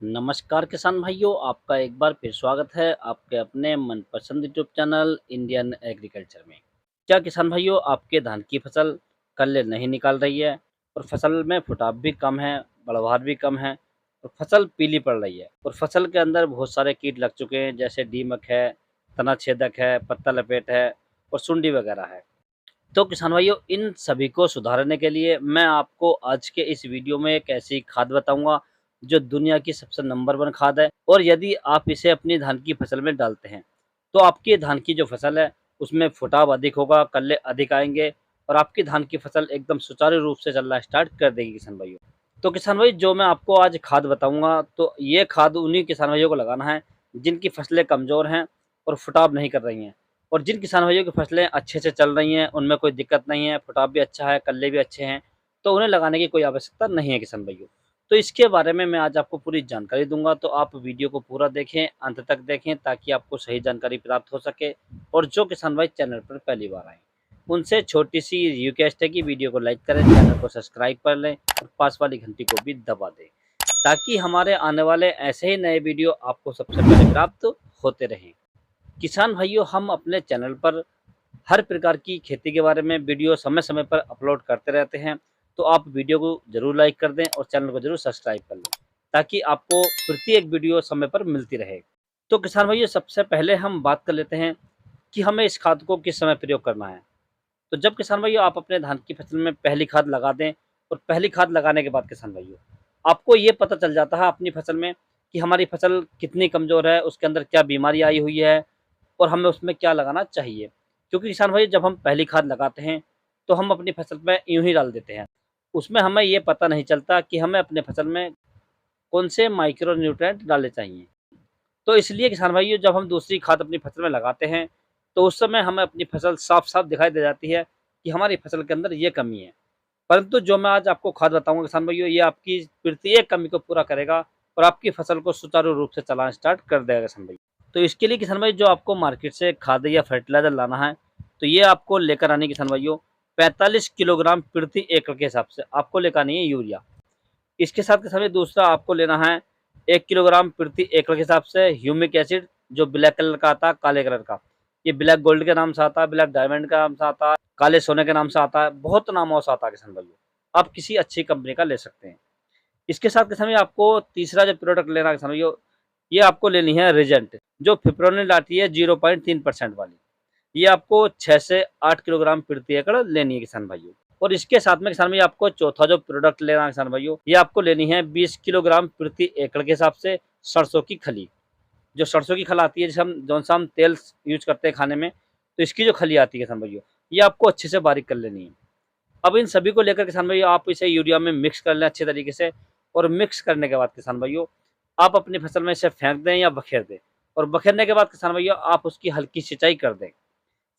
नमस्कार किसान भाइयों, आपका एक बार फिर स्वागत है आपके अपने मनपसंद यूट्यूब चैनल इंडियन एग्रीकल्चर में। क्या किसान भाइयों, आपके धान की फसल कल्ले नहीं निकाल रही है और फसल में फुटाव भी कम है, बढ़वार भी कम है और फसल पीली पड़ रही है और फसल के अंदर बहुत सारे कीट लग चुके हैं, जैसे दीमक है, तना छेदक है, पत्ता लपेट है और सुंडी वगैरह है। तो किसान भाइयों, इन सभी को सुधारने के लिए मैं आपको आज के इस वीडियो में एक ऐसी खाद बताऊंगा जो दुनिया की सबसे नंबर 1 खाद है। और यदि आप इसे अपनी धान की फसल में डालते हैं तो आपकी धान की जो फसल है उसमें फुटाव अधिक होगा, कल्ले अधिक आएंगे और आपकी धान की फसल एकदम सुचारू रूप से चलना स्टार्ट कर देगी किसान भाइयों। तो किसान भाई, जो मैं आपको आज खाद बताऊंगा तो ये खाद उन्हीं किसान भाइयों को लगाना है जिनकी फसलें कमज़ोर हैं और फुटाव नहीं कर रही हैं। और जिन किसान भाइयों की फसलें अच्छे से चल रही हैं, उनमें कोई दिक्कत नहीं है, फुटाव भी अच्छा है, कल्ले भी अच्छे हैं, तो उन्हें लगाने की कोई आवश्यकता नहीं है किसान भाइयों। तो इसके बारे में मैं आज आपको पूरी जानकारी दूँगा, तो आप वीडियो को पूरा देखें, अंत तक देखें ताकि आपको सही जानकारी प्राप्त हो सके। और जो किसान भाई चैनल पर पहली बार आएँ, उनसे छोटी-सी रिक्वेस्ट है कि वीडियो को लाइक करें, चैनल को सब्सक्राइब कर लें और पास वाली घंटी को भी दबा दें, ताकि हमारे आने वाले ऐसे ही नए वीडियो आपको सबसे पहले प्राप्त होते रहें। किसान भाइयों, हम अपने चैनल पर हर प्रकार की खेती के बारे में वीडियो समय-समय पर अपलोड करते रहते हैं, तो आप वीडियो को ज़रूर लाइक कर दें और चैनल को ज़रूर सब्सक्राइब कर लें, ताकि आपको प्रत्येक वीडियो समय पर मिलती रहे। तो किसान भाइयों, सबसे पहले हम बात कर लेते हैं कि हमें इस खाद को किस समय प्रयोग करना है। तो जब किसान भाइयों आप अपने धान की फसल में पहली खाद लगा दें और पहली खाद लगाने के बाद किसान भाइयों, आपको ये पता चल जाता है अपनी फसल में कि हमारी फसल कितनी कमज़ोर है, उसके अंदर क्या बीमारी आई हुई है और हमें उसमें क्या लगाना चाहिए। क्योंकि किसान भाई, जब हम पहली खाद लगाते हैं तो हम अपनी फसल में यूँ ही डाल देते हैं। उसमें हमें ये पता नहीं चलता कि हमें अपने फसल में कौन से माइक्रो न्यूट्रिएंट डालने चाहिए। तो इसलिए किसान भाइयों, जब हम दूसरी खाद अपनी फसल में लगाते हैं तो उस समय हमें अपनी फसल साफ-साफ दिखाई दे जाती है कि हमारी फसल के अंदर ये कमी है। परंतु जो मैं आज आपको खाद बताऊँगा किसान भाइयों, ये आपकी प्रत्येक कमी को पूरा करेगा और आपकी फसल को सुचारू रूप से चलाना स्टार्ट कर देगा किसान भाई। तो इसके लिए किसान भाई, जो आपको मार्केट से खाद या फर्टिलाइज़र लाना है, तो ये आपको लेकर आनी है किसान भाइयों 45 किलोग्राम प्रति एकड़ के हिसाब से आपको लेकर आनी है यूरिया। इसके साथ किसान भाई, दूसरा आपको लेना है 1 किलोग्राम प्रति एकड़ के हिसाब से ह्यूमिक एसिड, जो ब्लैक कलर का आता है, काले कलर का। ये ब्लैक गोल्ड के नाम से आता है, ब्लैक डायमंड के नाम से आता है, काले सोने के नाम से आता है, बहुत नामों से आता है किसान भाइयों। आप किसी अच्छी कंपनी का ले सकते हैं। इसके साथ किसान भाई, आपको तीसरा जो प्रोडक्ट लेना है किसान भाइयों, ये आपको लेनी है रेजेंट, जो फिप्रोनिल आती है 0.3% वाली। ये आपको 6 से 8 किलोग्राम प्रति एकड़ लेनी है किसान भाइयों। और इसके साथ में किसान भाई, आपको चौथा जो प्रोडक्ट लेना है किसान भाइयों, ये आपको लेनी है 20 किलोग्राम प्रति एकड़ के हिसाब से सरसों की खली। जो सरसों की खल आती है, जिसे हम जौन-सा हम तेल यूज़ करते हैं खाने में, तो इसकी जो खली आती है किसान भाइयों, ये आपको अच्छे से बारीक कर लेनी है। अब इन सभी को लेकर किसान भाइयों, आप इसे यूरिया में मिक्स कर लें अच्छे तरीके से। और मिक्स करने के बाद किसान भाइयों, आप अपनी फसल में इसे फेंक दें या बखेर दें। और बखेरने के बाद किसान भाइयों, आप उसकी हल्की सिंचाई कर दें।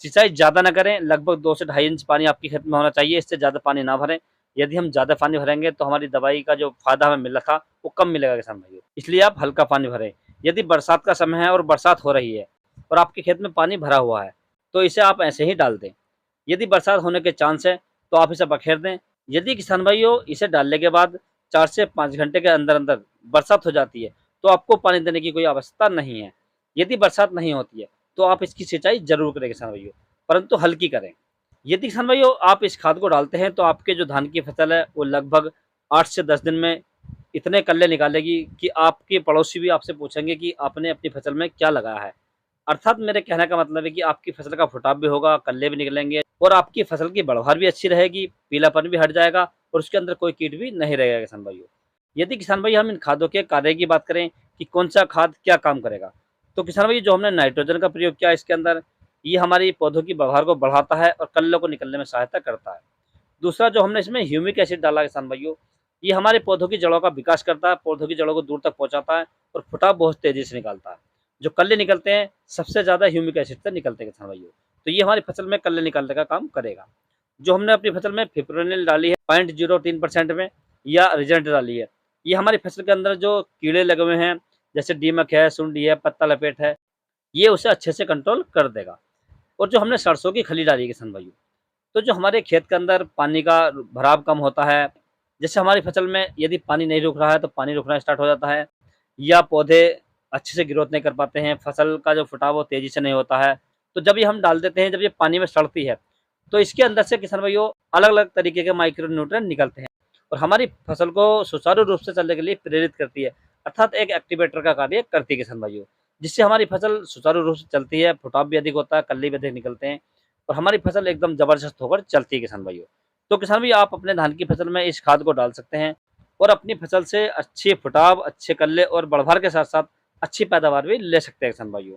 सिंचाई ज़्यादा ना करें, लगभग 2 से ढाई इंच पानी आपके खेत में होना चाहिए, इससे ज़्यादा पानी ना भरें। यदि हम ज़्यादा पानी भरेंगे तो हमारी दवाई का जो फ़ायदा हमें मिल रहा था, वो कम मिलेगा किसान भाइयों। इसलिए आप हल्का पानी भरें। यदि बरसात का समय है और बरसात हो रही है और आपके खेत में पानी भरा हुआ है, तो इसे आप ऐसे ही डाल दें। यदि बरसात होने के चांस है तो आप इसे बखेर दें। यदि किसान भाइयों, इसे डालने के बाद 4 से 5 घंटे के अंदर-अंदर बरसात हो जाती है, तो आपको पानी देने की कोई आवश्यकता नहीं है। यदि बरसात नहीं होती है, तो आप इसकी सिंचाई ज़रूर करें किसान भाइयों, परंतु हल्की करें। यदि किसान भाइयों, आप इस खाद को डालते हैं तो आपके जो धान की फसल है वो लगभग 8 से 10 दिन में इतने कल्ले निकालेगी कि आपके पड़ोसी भी आपसे पूछेंगे कि आपने अपनी फसल में क्या लगाया है। अर्थात मेरे कहने का मतलब है कि आपकी फसल का फुटाव भी होगा, कल्ले भी निकलेंगे और आपकी फसल की बढ़वार भी अच्छी रहेगी, पीलापन भी हट जाएगा और उसके अंदर कोई कीट भी नहीं रहेगा किसान भाइयों। यदि किसान भाई, हम इन खादों के कार्य की बात करें कि कौन-सा खाद क्या काम करेगा, तो किसान भाई, जो हमने नाइट्रोजन का प्रयोग किया इसके अंदर, ये हमारी पौधों की बढ़वार को बढ़ाता है और कल्लों को निकलने में सहायता करता है। दूसरा जो हमने इसमें ह्यूमिक एसिड डाला किसान भाइयों, ये हमारे पौधों की जड़ों का विकास करता है, पौधों की जड़ों को दूर तक पहुँचाता है और फुटाव बहुत तेज़ी से निकालता है। जो कल्ले निकलते हैं, सबसे ज़्यादा ह्यूमिक एसिड से निकलते हैं किसान भाइयों। तो ये हमारी फसल में कल्ले निकालने का काम करेगा। जो हमने अपनी फसल में फिप्रोनिल डाली है 0.03% में, या रिजेंट डाली है, ये हमारी फसल के अंदर जो कीड़े लगे हुए हैं, जैसे दीमक है, सुंडी है, पत्ता लपेट है, ये उसे अच्छे से कंट्रोल कर देगा। और जो हमने सरसों की खली डाली है किसान भाइयों, तो जो हमारे खेत के अंदर पानी का भराव कम होता है, जैसे हमारी फसल में यदि पानी नहीं रुक रहा है तो पानी रुकना स्टार्ट हो जाता है, या पौधे अच्छे से ग्रोथ नहीं कर पाते हैं, फसल का जो फुटाव वो तेज़ी से नहीं होता है। तो जब ये हम डाल देते हैं, जब ये पानी में सड़ती है, तो इसके अंदर से किसान भाइयों अलग-अलग तरीके के माइक्रो न्यूट्रिएंट निकलते हैं और हमारी फसल को सुचारू रूप से चलने के लिए प्रेरित करती है, अर्थात एक एक्टिवेटर का कार्य करती है किसान भाइयों, जिससे हमारी फसल सुचारू रूप से चलती है, फुटाव भी अधिक होता है, कल्ले भी अधिक निकलते हैं और हमारी फसल एकदम ज़बरदस्त होकर चलती है किसान भाइयों। तो किसान भाई आप अपने धान की फसल में इस खाद को डाल सकते हैं और अपनी फसल से अच्छी फुटाव, अच्छे कल्ले और बढ़-भर के साथ-साथ अच्छी पैदावार भी ले सकते हैं किसान भाइयों।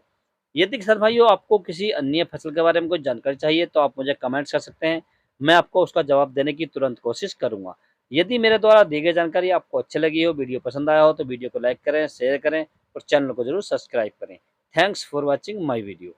यदि किसान भाइयों आपको किसी अन्य फसल के बारे में कोई जानकारी चाहिए तो आप मुझे कमेंट्स कर सकते हैं। मैं आपको उसका जवाब देने की तुरंत कोशिश करूँगा। यदि मेरे द्वारा दी गई जानकारी आपको अच्छी लगी हो, वीडियो पसंद आया हो तो वीडियो को लाइक करें, शेयर करें और चैनल को ज़रूर सब्सक्राइब करें। Thanks for watching my video.